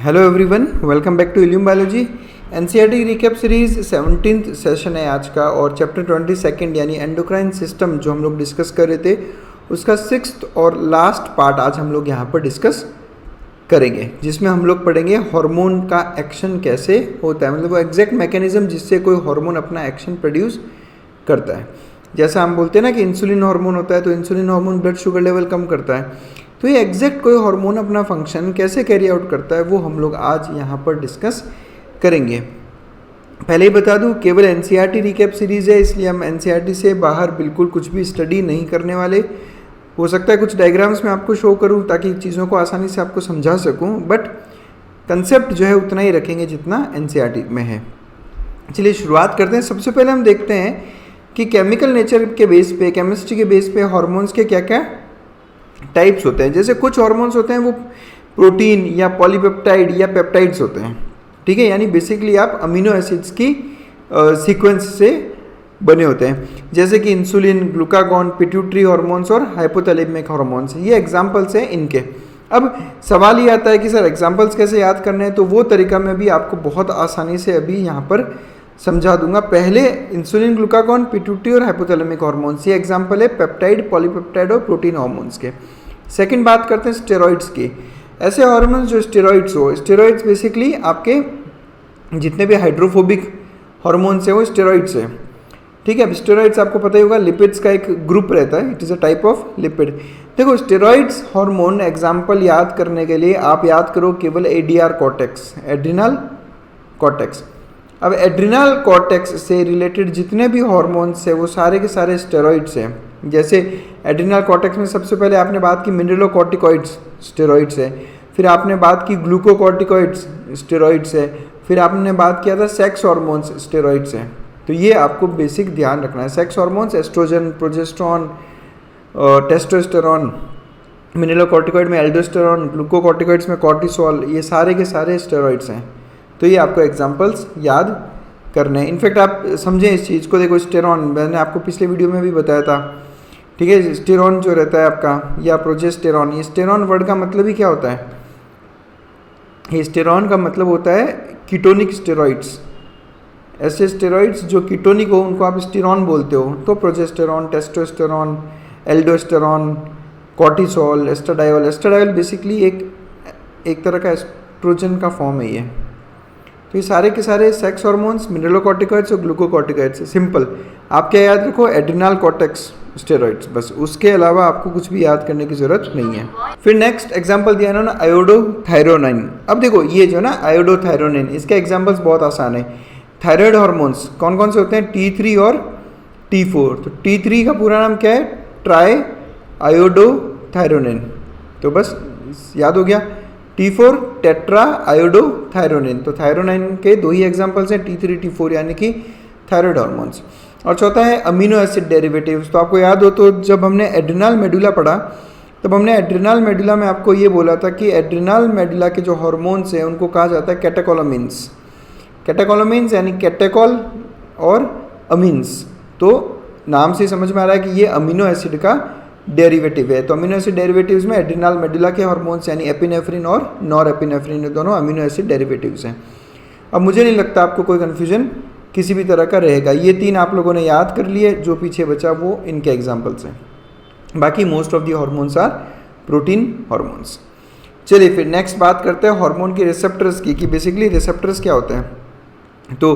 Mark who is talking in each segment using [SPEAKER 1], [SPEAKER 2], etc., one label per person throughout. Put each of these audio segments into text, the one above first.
[SPEAKER 1] Hello everyone, welcome back to illume biology. NCERT recap series 17th session है आज का और चैप्टर 22 यानी एंडोक्राइन सिस्टम जो हम लोग डिस्कस कर रहे थे उसका 6th और लास्ट पार्ट आज हम लोग यहाँ पर डिस्कस करेंगे, जिसमें हम लोग पढ़ेंगे हार्मोन का एक्शन कैसे होता है, मतलब वो एग्जैक्ट मैकेनिज्म जिससे कोई हार्मोन अपना एक्शन प्रोड्यूस करता है। जैसा हम बोलते हैं ना कि इंसुलिन हार्मोन होता है, तो insulin hormone blood sugar level कम करता है। तो ये एग्जैक्ट कोई हार्मोन अपना फंक्शन कैसे कैरी आउट करता है वो हम लोग आज यहाँ पर डिस्कस करेंगे। पहले ही बता दूँ, केवल एनसीईआरटी रिकैप सीरीज़ है, इसलिए हम एनसीईआरटी से बाहर बिल्कुल कुछ भी स्टडी नहीं करने वाले। हो सकता है कुछ डायग्राम्स में आपको शो करूँ ताकि चीज़ों को आसानी से आपको समझा सकूँ, बट कंसेप्ट जो है उतना ही रखेंगे जितना एनसीईआरटी में है। चलिए शुरुआत करते हैं। सबसे पहले हम देखते हैं कि केमिकल नेचर के बेस पे, केमिस्ट्री के बेस पे हार्मोन्स के क्या क्या टाइप्स होते हैं। जैसे कुछ हार्मोन्स होते हैं वो प्रोटीन या पॉलीपेप्टाइड या पेप्टाइड्स होते हैं, ठीक है, यानी बेसिकली आप अमीनो एसिड्स की सीक्वेंस से बने होते हैं, जैसे कि इंसुलिन, ग्लूकागॉन, पिट्यूटरी हार्मोन्स और हाइपोथैलेमिक हार्मोन्स। ये एग्जांपल्स हैं इनके। अब सवाल ये आता है कि सर एग्जांपल्स कैसे याद करने हैं, तो वो तरीका मैं भी आपको बहुत आसानी से अभी यहाँ पर समझा दूंगा। पहले इंसुलिन, ग्लूकागॉन, पिट्यूटरी और हाइपोथैलेमिक हार्मोन्स, ये एग्जांपल है पेप्टाइड, पॉलीपेप्टाइड और प्रोटीन हार्मोन्स के। सेकंड बात करते हैं स्टेरॉइड्स की। ऐसे हार्मोन्स जो स्टेरॉइड्स हो, स्टेरॉइड्स बेसिकली आपके जितने भी हाइड्रोफोबिक हार्मोन्स हैं वो स्टेरॉइड्स है, ठीक है। अब स्टेरॉइड्स आपको पता ही होगा, लिपिड्स का एक ग्रुप रहता है, it is a type of lipid. देखो स्टेरॉइड्स हार्मोन एग्जाम्पल याद करने के लिए आप याद करो केवल एडीआर कॉर्टेक्स, एड्रिनल कॉर्टेक्स। अब एड्रिनल कॉर्टेक्स से रिलेटेड जितने भी हार्मोन्स हैं वो सारे के सारे स्टेरॉइड्स हैं। जैसे एड्रिनल कॉर्टेक्स में सबसे पहले आपने बात की मिनरलोकॉर्टिकॉइड्स, स्टेरॉइड्स है। फिर आपने बात की ग्लूकोकॉर्टिकॉइड्स, स्टेरॉइड्स है। फिर आपने बात किया था सेक्स हार्मोन्स, स्टेरॉइड्स हैं। तो ये आपको बेसिक ध्यान रखना है। Sex hormones oestrogen, progesterone, testosterone, mineralocorticoid में एल्डोस्टेरॉन, ग्लूकोकॉर्टिकॉइड्स में कॉर्टिसोल, ये सारे के सारे स्टेरॉइड्स हैं। तो ये आपको एग्जांपल्स याद करने हैं। इनफैक्ट आप समझें इस चीज़ को, देखो स्टेरॉन मैंने आपको पिछले वीडियो में भी बताया था, ठीक है। स्टेरॉन जो रहता है आपका या प्रोजेस्टेरॉन, ये स्टेरॉन वर्ड का मतलब ही क्या होता है? ये स्टेरॉन का मतलब होता है कीटोनिक स्टेरॉइड्स। ऐसे स्टेरॉइड्स जो कीटोनिक हो उनको आप स्टेरॉन बोलते हो। तो progesterone, testosterone, aldosterone, cortisol, estradiol. Estradiol basically एक तरह का एस्ट्रोजन का फॉर्म है ये। तो ये सारे के सारे सेक्स हार्मोन्स, मिनरलोकॉर्टिकॉइड्स और ग्लूकोकॉर्टिकॉइड्स। सिंपल, आप क्या याद रखो? एड्रिनल कॉर्टेक्स स्टेरॉइड्स, बस। उसके अलावा आपको कुछ भी याद करने की जरूरत नहीं है। फिर नेक्स्ट एग्जांपल दिया ना आयोडोथायरोनिन। अब देखो ये जो ना आयोडोथायरोनिन, इसके एग्जांपल्स बहुत आसान है। थायराइड हार्मोन्स कौन कौन से होते हैं? T3 और T4। तो T3 का पूरा नाम क्या है? Try iodothyronine. तो बस याद हो गया। T4 tetra iodothyronine. तो थायरोनिन के दो ही एग्जांपल्स हैं, T3, T4, यानी कि थायराइड हार्मोन्स। और चौथा है अमीनो एसिड डेरिवेटिव्स। तो आपको याद हो तो जब हमने एड्रिनल मेडुला पढ़ा तब हमने एड्रिनल मेडुला में आपको ये बोला था कि एड्रिनल मेडुला के जो हार्मोन्स हैं उनको कहा जाता है कैटेकोलामिन्स। कैटेकोलामिन्स यानी कैटेकोल और अमीन्स। तो नाम से समझ में आ रहा है कि ये अमीनो एसिड का डेरिवेटिव है। तो अमीनो एसिड डेरिवेटिव्स में एड्रिनल मेडुला के हार्मोन्स यानी एपिनेफ्रिन और नॉर एपिनेफ्रिन, दोनों अमीनो एसिड डेरिवेटिव्स हैं। अब मुझे नहीं लगता आपको कोई कन्फ्यूजन किसी भी तरह का रहेगा। ये तीन आप लोगों ने याद कर लिए, जो पीछे बचा वो इनके एग्जाम्पल्स हैं। बाकी most of the hormones are protein hormones. चलिए फिर नेक्स्ट बात करते हैं हार्मोन के रिसेप्टर्स की, कि बेसिकली रिसेप्टर्स क्या होते हैं। तो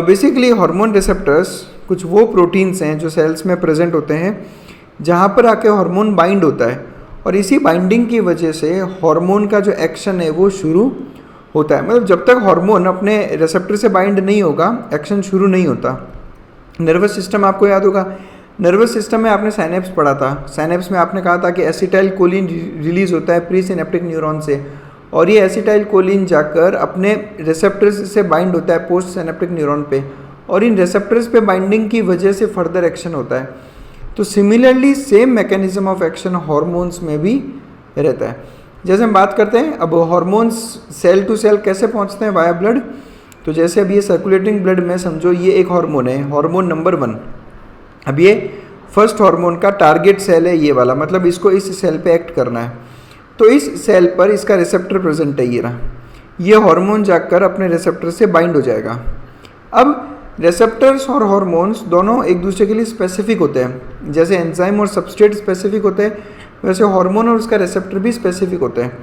[SPEAKER 1] बेसिकली हार्मोन रिसेप्टर्स कुछ वो प्रोटीन्स हैं जो सेल्स में प्रेजेंट होते हैं जहाँ पर आके हार्मोन बाइंड होता है, और इसी बाइंडिंग की वजह से हार्मोन का जो एक्शन है वो शुरू होता है। मतलब जब तक हार्मोन अपने रिसेप्टर से बाइंड नहीं होगा एक्शन शुरू नहीं होता। नर्वस सिस्टम आपको याद होगा, नर्वस सिस्टम में आपने साइनेप्स पढ़ा था। साइनेप्स में आपने कहा था कि एसिटाइल कोलिन रिलीज होता है प्री सिनेप्टिक न्यूरॉन से, और ये एसिटाइल कोलिन जाकर अपने रिसेप्टर्स से बाइंड होता है पोस्ट सिनेप्टिक न्यूरॉन पे, और इन रिसेप्टर्स पे बाइंडिंग की वजह से फर्दर एक्शन होता है। तो similarly same mechanism of action hormones में भी रहता है। जैसे हम बात करते हैं अब हार्मोन्स सेल टू सेल कैसे पहुंचते हैं, वाया ब्लड। तो जैसे अब ये सर्कुलेटिंग ब्लड में समझो ये एक हार्मोन है, हार्मोन नंबर 1। अब ये फर्स्ट हार्मोन का टारगेट सेल है ये वाला, मतलब इसको इस सेल पे एक्ट करना है। तो इस सेल पर इसका रिसेप्टर प्रेजेंट है, ये रहा। ये हार्मोन जाकर अपने रिसेप्टर से बाइंड हो जाएगा। अब रिसेप्टर्स और हार्मोन्स दोनों एक दूसरे के लिए स्पेसिफिक होते हैं। जैसे एंजाइम और सबस्ट्रेट स्पेसिफिक होते हैं, वैसे हार्मोन और उसका रिसेप्टर भी स्पेसिफिक होते हैं।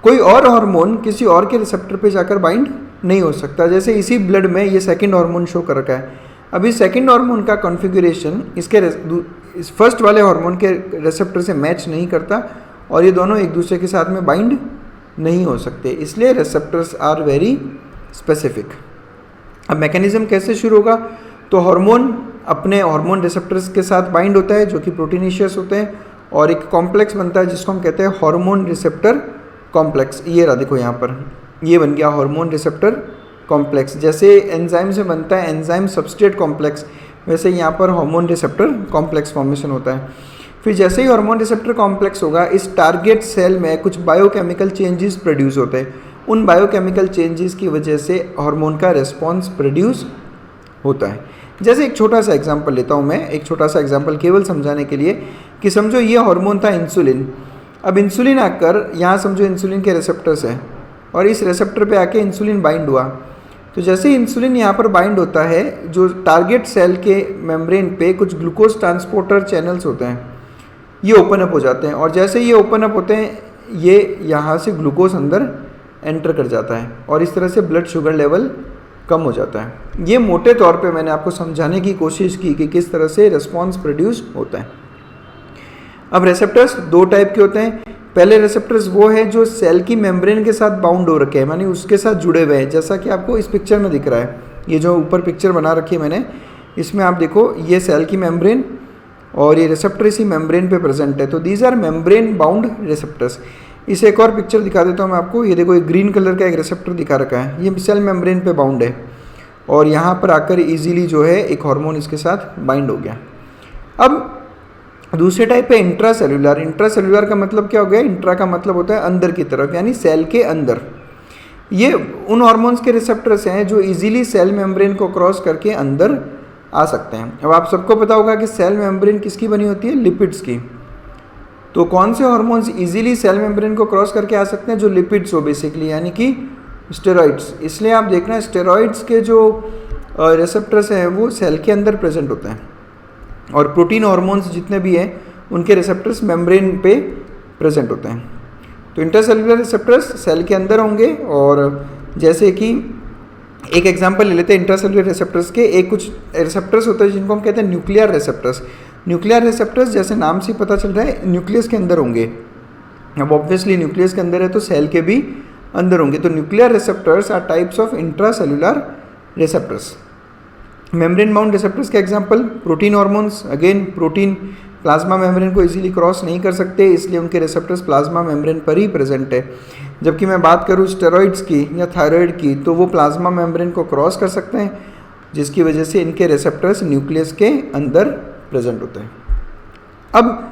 [SPEAKER 1] कोई और हार्मोन किसी और के रिसेप्टर पे जाकर बाइंड नहीं हो सकता। जैसे इसी ब्लड में ये सेकंड हार्मोन शो कर रखा है। अभी सेकंड हार्मोन का कॉन्फ़िगरेशन इस फर्स्ट वाले हार्मोन के रिसेप्टर से मैच नहीं करता और ये दोनों एक दूसरे के साथ में बाइंड नहीं हो सकते, इसलिए रिसेप्टर्स आर वेरी स्पेसिफिक। अब मैकेनिज्म कैसे शुरू होगा? तो हार्मोन अपने हार्मोन रिसेप्टर्स के साथ बाइंड होता है जो कि प्रोटीनेशियस होते हैं और एक कॉम्प्लेक्स बनता है जिसको हम कहते हैं हार्मोन रिसेप्टर कॉम्प्लेक्स। ये रहा देखो यहाँ पर, ये बन गया हार्मोन रिसेप्टर कॉम्प्लेक्स। जैसे एंजाइम से बनता है एंजाइम सबस्ट्रेट कॉम्प्लेक्स, वैसे यहाँ पर हार्मोन रिसेप्टर कॉम्प्लेक्स फॉर्मेशन होता है। फिर जैसे ही हार्मोन रिसेप्टर कॉम्प्लेक्स होगा, इस टारगेट सेल में कुछ बायोकेमिकल चेंजेस प्रोड्यूस होते हैं। उन बायोकेमिकल चेंजेस की वजह से हार्मोन का रिस्पॉन्स प्रोड्यूस होता है। जैसे एक छोटा सा एग्जांपल लेता हूँ मैं, एक छोटा सा एग्जांपल केवल समझाने के लिए कि समझो ये हार्मोन था इंसुलिन। अब इंसुलिन आकर यहाँ समझो इंसुलिन के रिसेप्टर्स हैं और इस रिसेप्टर पे आके इंसुलिन बाइंड हुआ। तो जैसे ही इंसुलिन यहाँ पर बाइंड होता है, जो टारगेट सेल के मेम्ब्रेन पे कुछ ग्लूकोज ट्रांसपोर्टर चैनल्स होते हैं, ये ओपन अप हो जाते हैं और जैसे ये ओपन अप होते हैं, ये यहाँ से ग्लूकोज अंदर एंटर कर जाता है और इस तरह से ब्लड शुगर लेवल कम हो जाता है। ये मोटे तौर पे मैंने आपको समझाने की कोशिश की कि किस तरह से रिस्पॉन्स प्रोड्यूस होता है। अब रिसेप्टर्स दो टाइप के होते हैं। पहले रिसेप्टर्स वो है जो सेल की मेम्ब्रेन के साथ बाउंड हो रखे हैं, मानी उसके साथ जुड़े हुए हैं, जैसा कि आपको इस पिक्चर में दिख रहा है। ये जो ऊपर पिक्चर बना रखी है मैंने, इसमें आप देखो ये सेल की मेम्ब्रेन और ये रिसेप्टर इसी मेम्ब्रेन पे प्रेजेंट है। तो these are membrane bound receptors. इसे एक और पिक्चर दिखा देता हूँ मैं आपको। ये देखो, एक ग्रीन कलर का एक रिसेप्टर दिखा रखा है, ये सेल मेम्ब्रेन पे बाउंड है और यहाँ पर आकर इजीली जो है एक हार्मोन इसके साथ बाइंड हो गया। अब दूसरे टाइप है इंट्रासेल्युलर। इंट्रासेल्युलर का मतलब क्या हो गया? इंट्रा का मतलब होता है अंदर की तरफ, यानी सेल के अंदर। ये उन हार्मोन्स के रिसेप्टर्स हैं जो इजीली सेल मेम्ब्रेन को क्रॉस करके अंदर आ सकते हैं। अब आप सबको पता होगा कि सेल मेम्ब्रेन किसकी बनी होती है? लिपिड्स की। तो कौन से हार्मोन्स इजीली सेल मेम्ब्रेन को क्रॉस करके आ सकते हैं? जो लिपिड्स हो बेसिकली, यानी कि स्टेरॉइड्स। इसलिए आप देखना स्टेरॉइड्स के जो रिसेप्टर्स हैं वो सेल के अंदर प्रेजेंट होते हैं और प्रोटीन हार्मोन्स जितने भी हैं उनके रिसेप्टर्स मेम्ब्रेन पे प्रेजेंट होते हैं। तो इंटरसेल्युलर रिसेप्टर्स सेल के अंदर होंगे और जैसे कि एक एग्जांपल ले लेते हैं इंटरसेल्युलर रिसेप्टर्स के। एक कुछ रिसेप्टर्स होते हैं जिनको हम कहते हैं न्यूक्लियर रिसेप्टर्स। न्यूक्लियर रिसेप्टर्स जैसे नाम से पता चल रहा है न्यूक्लियस के अंदर होंगे। अब ऑब्वियसली न्यूक्लियस के अंदर है तो सेल के भी अंदर होंगे। तो nuclear receptors are types of intracellular receptors. Membrane bound receptors के example protein hormones. Again protein plasma membrane को इजीली क्रॉस नहीं कर सकते, इसलिए उनके रिसेप्टर्स प्लाज्मा मेम्ब्रेन पर ही प्रेजेंट है। जबकि मैं बात करूँ स्टेरॉइड्स की या थायराइड की, तो वो प्लाज्मा मेम्ब्रेन को क्रॉस कर सकते हैं, जिसकी वजह से इनके रिसेप्टर्स न्यूक्लियस के अंदर प्रेजेंट होते हैं। अब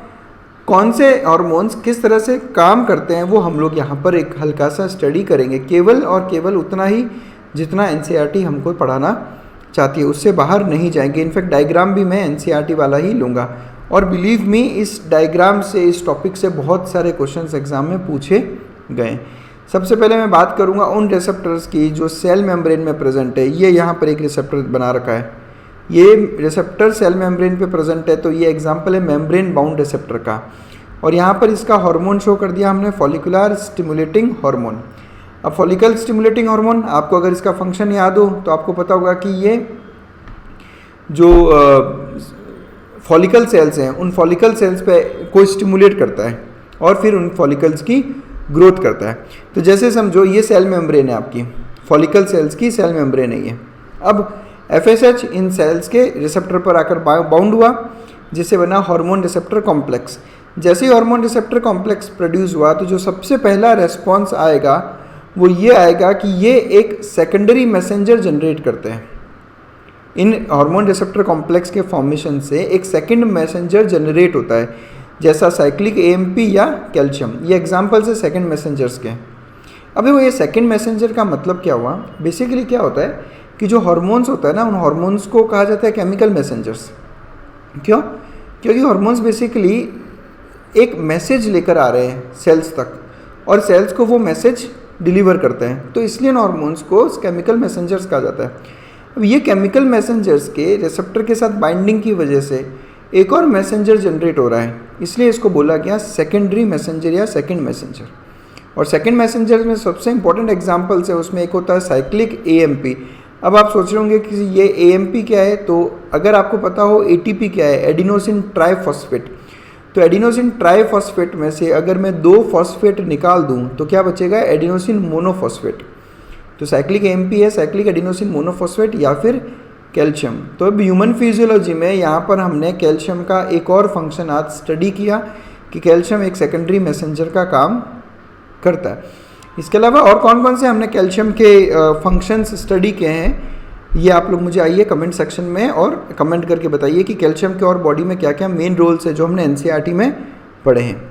[SPEAKER 1] कौन से हार्मोन्स किस तरह से काम करते हैं वो हम लोग यहाँ पर एक हल्का सा स्टडी करेंगे, केवल और केवल उतना ही जितना एनसीईआरटी हमको पढ़ाना चाहती है, उससे बाहर नहीं जाएंगे। इनफैक्ट डायग्राम भी मैं एनसीईआरटी वाला ही लूँगा और बिलीव मी इस डायग्राम से, इस टॉपिक से बहुत सारे क्वेश्चंस एग्जाम में पूछे गए। सबसे पहले मैं बात करूँगा उन रिसेप्टर्स की जो सेल मेम्ब्रेन में प्रेजेंट है। ये यहाँ पर एक रिसेप्टर बना रखा है, ये रिसेप्टर सेल मेम्ब्रेन पे प्रेजेंट है, तो ये एग्जांपल है मेम्ब्रेन बाउंड रिसेप्टर का। और यहाँ पर इसका हार्मोन शो कर दिया हमने, फॉलिकुलर स्टिमुलेटिंग हार्मोन। अब फॉलिकल स्टिमुलेटिंग हार्मोन, आपको अगर इसका फंक्शन याद हो तो आपको पता होगा कि ये जो फॉलिकल सेल्स हैं उन फॉलिकल सेल्स पे को स्टिमुलेट करता है और फिर उन फॉलिकल्स की ग्रोथ करता है। तो जैसे समझो ये सेल मेम्ब्रेन है आपकी, फॉलिकल सेल्स की सेल मेम्ब्रेन है ये। अब FSH इन सेल्स के रिसेप्टर पर आकर बाउंड हुआ, जिससे बना हार्मोन रिसेप्टर कॉम्प्लेक्स। जैसे ही हार्मोन रिसेप्टर कॉम्प्लेक्स प्रोड्यूस हुआ तो जो सबसे पहला रेस्पॉन्स आएगा वो ये आएगा कि ये एक सेकेंडरी मैसेंजर जनरेट करते हैं। इन हार्मोन रिसेप्टर कॉम्प्लेक्स के फॉर्मेशन से एक सेकंड मैसेंजर जनरेट होता है, जैसा साइक्लिक AMP या कैल्शियम। ये एग्जांपल्स है सेकंड मैसेंजर्स के। अब वो ये सेकंड मैसेंजर का मतलब क्या हुआ? बेसिकली क्या होता है कि जो हार्मोन्स होता है ना, उन हार्मोन्स को कहा जाता है केमिकल मैसेंजर्स। क्यों? क्योंकि हार्मोन्स बेसिकली एक मैसेज लेकर आ रहे हैं सेल्स तक और सेल्स को वो मैसेज डिलीवर करते हैं, तो इसलिए इन हॉर्मोन्स को केमिकल मैसेंजर्स कहा जाता है। अब ये केमिकल मैसेंजर्स के रिसेप्टर के साथ बाइंडिंग की वजह से एक और मैसेंजर जनरेट हो रहा है, इसलिए इसको बोला गया सेकेंडरी मैसेंजर या सेकंड मैसेंजर। और सेकंड मैसेंजर में सबसे इंपॉर्टेंट एग्जांपल्स है, उसमें एक होता है साइक्लिक एएमपी। अब आप सोच रहे होंगे कि ये एएमपी क्या है, तो अगर आपको पता हो एटीपी क्या है, एडिनोसिन ट्राइफॉस्फेट, तो एडिनोसिन ट्राइफॉस्फेट में से अगर मैं 2 फॉस्फेट निकाल दूं तो क्या बचेगा, एडिनोसिन मोनोफॉस्फेट। तो साइक्लिक एएमपी है साइक्लिक एडिनोसिन मोनोफॉस्फेट या फिर कैल्शियम। तो अब ह्यूमन फिजियोलॉजी में यहाँ पर हमने कैल्शियम का एक और फंक्शन आज स्टडी किया कि कैल्शियम एक सेकेंडरी मैसेंजर का काम करता है। इसके अलावा और कौन कौन से हमने कैल्शियम के फंक्शंस स्टडी किए हैं, ये आप लोग मुझे आइए कमेंट सेक्शन में और कमेंट करके बताइए कि कैल्शियम के और बॉडी में क्या क्या मेन रोल्स है जो हमने एनसीईआरटी में पढ़े हैं।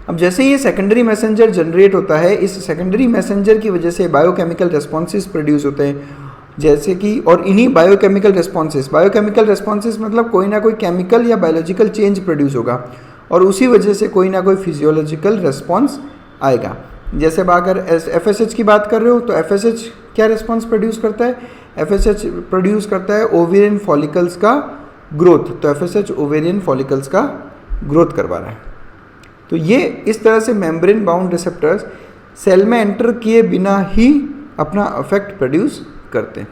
[SPEAKER 1] अब जैसे ये सेकेंडरी मैसेंजर जनरेट होता है, इस सेकेंडरी मैसेंजर की वजह से बायोकेमिकल रिस्पॉन्सेज प्रोड्यूस होते हैं, जैसे कि और इन्हीं बायोकेमिकल रिस्पॉन्सेज मतलब कोई ना कोई केमिकल या बायोलॉजिकल चेंज प्रोड्यूस होगा और उसी वजह से कोई ना कोई फिजियोलॉजिकल रिस्पॉन्स आएगा। जैसे अब अगर एफएसएच की बात कर रहे हो तो एफएसएच क्या रिस्पॉन्स प्रोड्यूस करता है, एफएसएच प्रोड्यूस करता है ओवेरियन फॉलिकल्स का ग्रोथ, तो एफएसएच ओवेरियन फॉलिकल्स का ग्रोथ करवा रहा है। तो ये इस तरह से मेम्ब्रेन बाउंड रिसेप्टर्स सेल में एंटर किए बिना ही अपना इफेक्ट प्रोड्यूस करते हैं।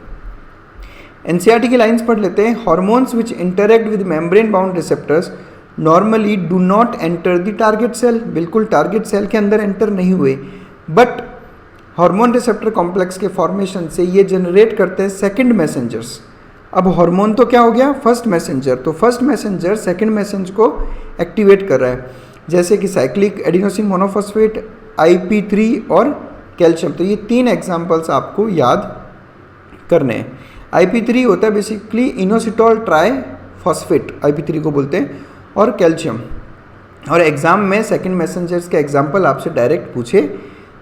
[SPEAKER 1] एनसीईआरटी की लाइंस पढ़ लेते हैं। Hormones which interact with membrane bound receptors normally do not enter the target cell, बिल्कुल टारगेट सेल के अंदर एंटर नहीं हुए, बट हार्मोन रिसेप्टर कॉम्प्लेक्स के फॉर्मेशन से ये जनरेट करते हैं सेकंड मैसेंजर्स। अब हार्मोन तो क्या हो गया, फर्स्ट मैसेंजर, तो फर्स्ट मैसेंजर सेकंड मैसेंजर को एक्टिवेट कर रहा है, जैसे कि साइक्लिक एडिनोसिन मोनोफॉस्फेट, IP3 और कैल्शियम। तो ये 3 एग्जाम्पल्स आपको याद करने हैं। IP3 होता है बेसिकली इनोसिटोल ट्राइफॉस्फेट, IP3 को बोलते हैं, और कैल्शियम। और एग्जाम में सेकंड मैसेंजर्स के एग्जाम्पल आपसे डायरेक्ट पूछे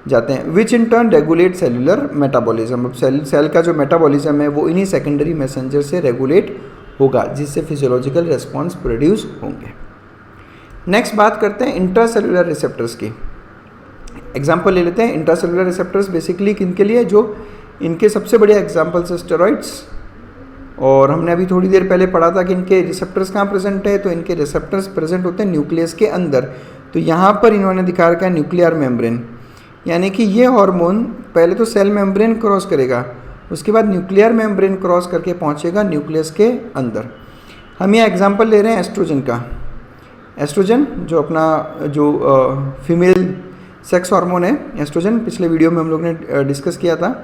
[SPEAKER 1] जाते हैं, which in turn regulate cellular metabolism. अब सेल का जो मेटाबॉलिज्म है वो इन्हीं सेकेंडरी मैसेंजर से रेगुलेट होगा, जिससे फिजियोलॉजिकल रिस्पॉन्स प्रोड्यूस होंगे। नेक्स्ट बात करते हैं इंट्रासेलुलर रिसेप्टर्स की। एग्जाम्पल ले लेते हैं। इंट्रासेलुलर रिसेप्टर्स बेसिकली किनके लिए, जो इनके सबसे बढ़िया एग्जाम्पल्स है स्टेरॉइड्स, और हमने अभी थोड़ी देर पहले पढ़ा था कि इनके रिसेप्टर्स कहाँ प्रेजेंट है, तो इनके रिसेप्टर्स प्रेजेंट होते हैं न्यूक्लियस के अंदर। तो यहाँ पर इन्होंने दिखा रखा है न्यूक्लियर मेम्ब्रेन, यानी कि ये हार्मोन पहले तो सेल मेम्ब्रेन क्रॉस करेगा, उसके बाद न्यूक्लियर मेम्ब्रेन क्रॉस करके पहुँचेगा न्यूक्लियस के अंदर। हम ये एग्जाम्पल ले रहे हैं एस्ट्रोजन का। एस्ट्रोजन जो अपना जो फीमेल सेक्स हार्मोन है, एस्ट्रोजन पिछले वीडियो में हम लोग ने डिस्कस किया था।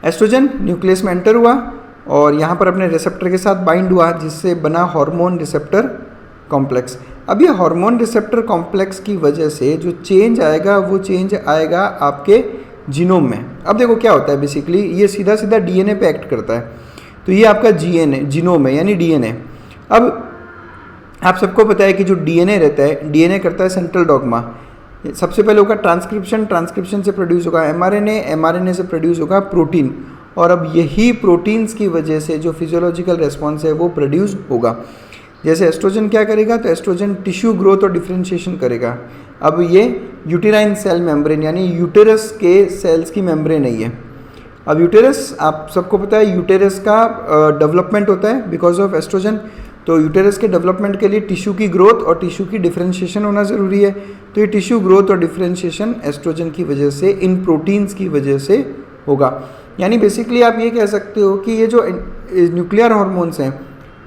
[SPEAKER 1] एस्ट्रोजन न्यूक्लियस में एंटर हुआ और यहाँ पर अपने रिसेप्टर के साथ बाइंड हुआ, जिससे बना हार्मोन रिसेप्टर कॉम्प्लेक्स। अब ये हार्मोन रिसेप्टर कॉम्प्लेक्स की वजह से जो चेंज आएगा वो चेंज आएगा आपके जीनोम में। अब देखो क्या होता है, बेसिकली ये सीधा सीधा डीएनए पे एक्ट करता है, तो ये आपका जीनोम है यानी डीएनए। अब आप सबको पता है कि जो डीएनए रहता है, डीएनए करता है सेंट्रल डॉग्मा। सबसे पहले होगा ट्रांसक्रिप्शन, ट्रांसक्रिप्शन से प्रोड्यूस होगा एमआरएनए, एमआरएनए से प्रोड्यूस होगा प्रोटीन, और अब यही प्रोटीन्स की वजह से जो फिजियोलॉजिकल रेस्पॉन्स है वो प्रोड्यूस होगा। जैसे एस्ट्रोजन क्या करेगा, तो एस्ट्रोजन टिश्यू ग्रोथ और डिफरेंशिएशन करेगा। अब ये यूटेराइन सेल मेम्ब्रेन यानी यूटेरस के सेल्स की मेम्ब्रेन नहीं है। अब यूटेरस आप सबको पता है, यूटेरस का डेवलपमेंट होता है बिकॉज ऑफ एस्ट्रोजन। तो यूटेरस के डेवलपमेंट के लिए टिश्यू की ग्रोथ और टिश्यू की डिफरेंशिएशन होना ज़रूरी है। तो ये टिश्यू ग्रोथ और डिफरेंशिएशन एस्ट्रोजन की वजह से, इन प्रोटीन्स की वजह से होगा। यानी बेसिकली आप ये कह सकते हो कि ये जो न्यूक्लियर हार्मोन्स हैं,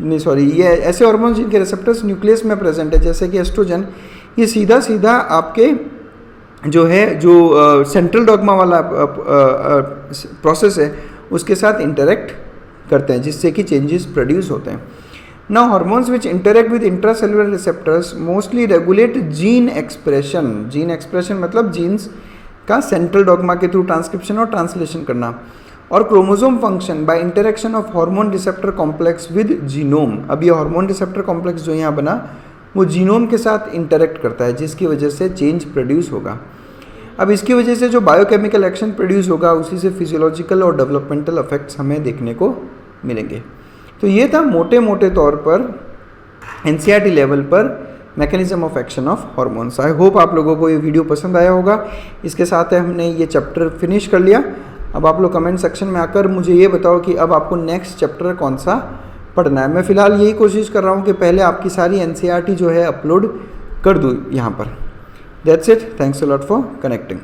[SPEAKER 1] नहीं सॉरी, ये ऐसे हार्मोन्स जिनके रिसेप्टर्स न्यूक्लियस में प्रेजेंट है, जैसे कि एस्ट्रोजन, ये सीधा सीधा आपके जो है जो सेंट्रल डॉग्मा वाला प्रोसेस है उसके साथ इंटरेक्ट करते हैं, जिससे कि चेंजेस प्रोड्यूस होते हैं। Now hormones which interact with intracellular receptors mostly regulate gene expression। Gene expression मतलब जीन्स का सेंट्रल डॉग्मा के थ्रू ट्रांसक्रिप्शन और ट्रांसलेशन करना, और chromosome function by interaction of hormone receptor complex with genome. अब ये हार्मोन रिसेप्टर कॉम्प्लेक्स जो यहाँ बना वो जीनोम के साथ इंटरेक्ट करता है, जिसकी वजह से चेंज प्रोड्यूस होगा। अब इसकी वजह से जो बायोकेमिकल एक्शन प्रोड्यूस होगा, उसी से फिजियोलॉजिकल और डेवलपमेंटल इफेक्ट्स हमें देखने को मिलेंगे। तो ये था मोटे मोटे तौर पर एनसीईआरटी लेवल पर mechanism of action of hormones. I hope आप लोगों को ये वीडियो पसंद आया होगा। इसके साथ हमने ये चैप्टर फिनिश कर लिया। अब आप लोग कमेंट सेक्शन में आकर मुझे ये बताओ कि अब आपको नेक्स्ट चैप्टर कौन सा पढ़ना है। मैं फ़िलहाल यही कोशिश कर रहा हूँ कि पहले आपकी सारी NCERT जो है अपलोड कर दूँ यहाँ पर। That's it, thanks a lot for connecting.